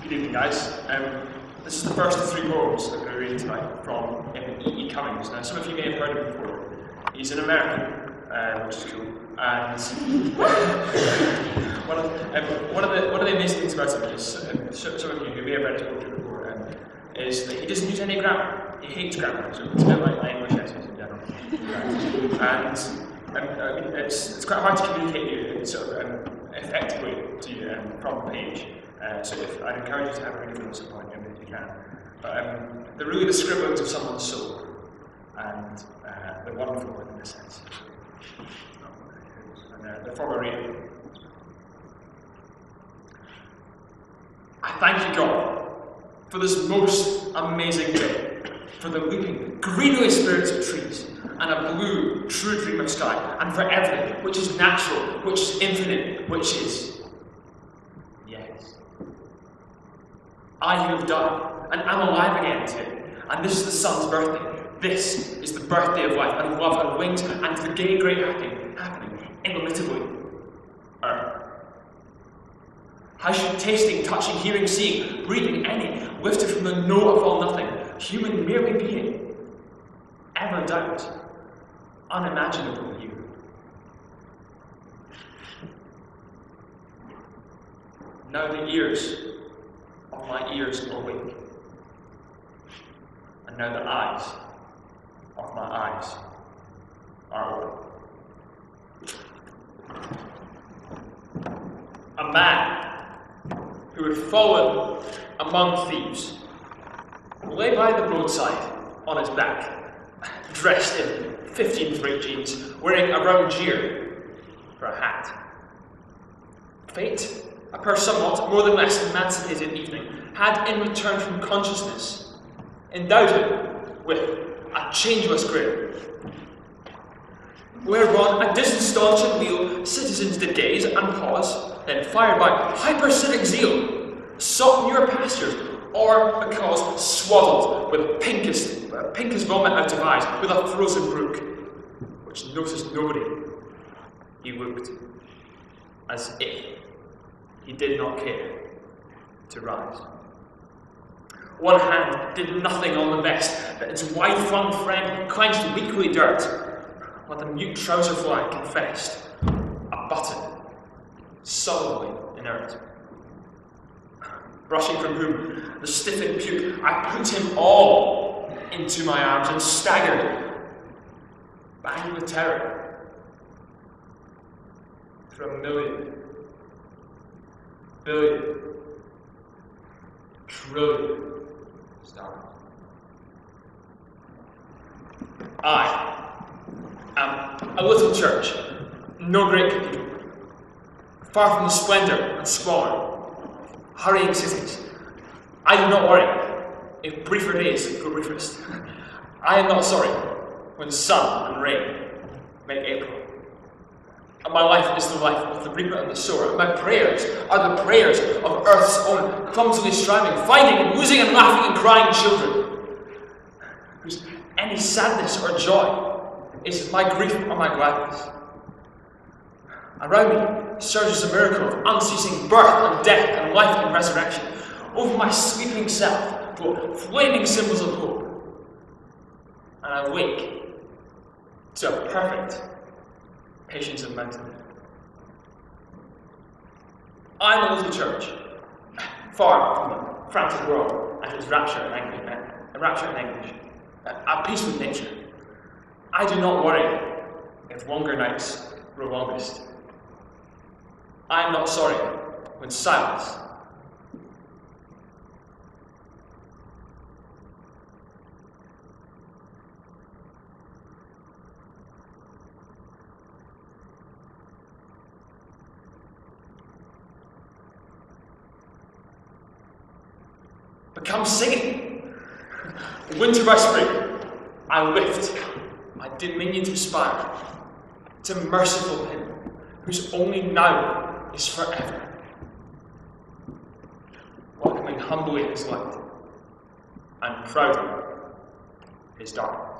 Good evening, guys. This is the first of 3 poems that I'm going to read tonight from e.e.cummings. Now, some of you may have heard of him before. He's an American, which is cool. And one of the amazing things about him is, some of you who may have read his poetry before, is that he doesn't use any grammar. He hates grammar, so it's a bit like my English essays in general. I mean, it's quite hard to communicate you sort of effectively to you from the page. So I'd encourage you to have a read of them at some point if you can. But they're really the scribblings of someone's soul, and they're wonderful in this sense. And they're from a reading. I thank you, God, for this most amazing day, for the leaping, greenly spirits of trees, and a blue, true dream of sky, and for everything which is natural, which is infinite, which is yes. I who have died, and am alive again today, and this is the sun's birthday. This is the birthday of life, and love, and wings, and the gay great happening, inimitably, Earth. How should tasting, touching, hearing, seeing, breathing, any, lifted from the no of all nothing, human merely being, ever doubt, unimaginable you? Now the ears of my ears awake, and now the eyes of my eyes are open. A man who had fallen among thieves lay by the roadside on his back, dressed in 15th-rate jeans, wearing a round jeer for a hat. Fate, a pair somewhat more than less emancipated evening, had, in return from consciousness, endowed him with a changeless grin, whereon a distant staunch and wheel citizens did gaze and pause, then fired by hypercivic zeal, sought newer pastures, or because swaddled with pinkest vomit out of eyes, with a frozen brook, which noticed nobody, he looked as if he did not care to rise. One hand did nothing on the vest, but its wide-flung friend clenched weakly dirt, while the mute trouser fly confessed a button, sullenly inert. Brushing from whom the stiffened puke, I put him all into my arms and staggered, banged with terror, through a million, billion, trillion stars. I am a little church, no great cathedral, far from the splendour and squalor, hurrying cities. I do not worry if briefer days go briefest. I am not sorry when sun and rain make April. And my life is the life of the reaper and the sower, and my prayers are the prayers of earth's own clumsily striving, finding and losing and laughing and crying children, whose any sadness or joy is my grief or my gladness. Around me surges a miracle of unceasing birth and death and life and resurrection. Over my sleeping self float flaming symbols of hope, and I wake to a perfect patience of mountain. I am a little church, far from the frantic world and its rapture and anguish, at peace with nature. I do not worry if longer nights grow longest. I am not sorry when silence becomes singing. Winter by spring, I lift my dominion to spire to merciful Him, whose only now is forever, welcoming humbly His light and proudly His dark.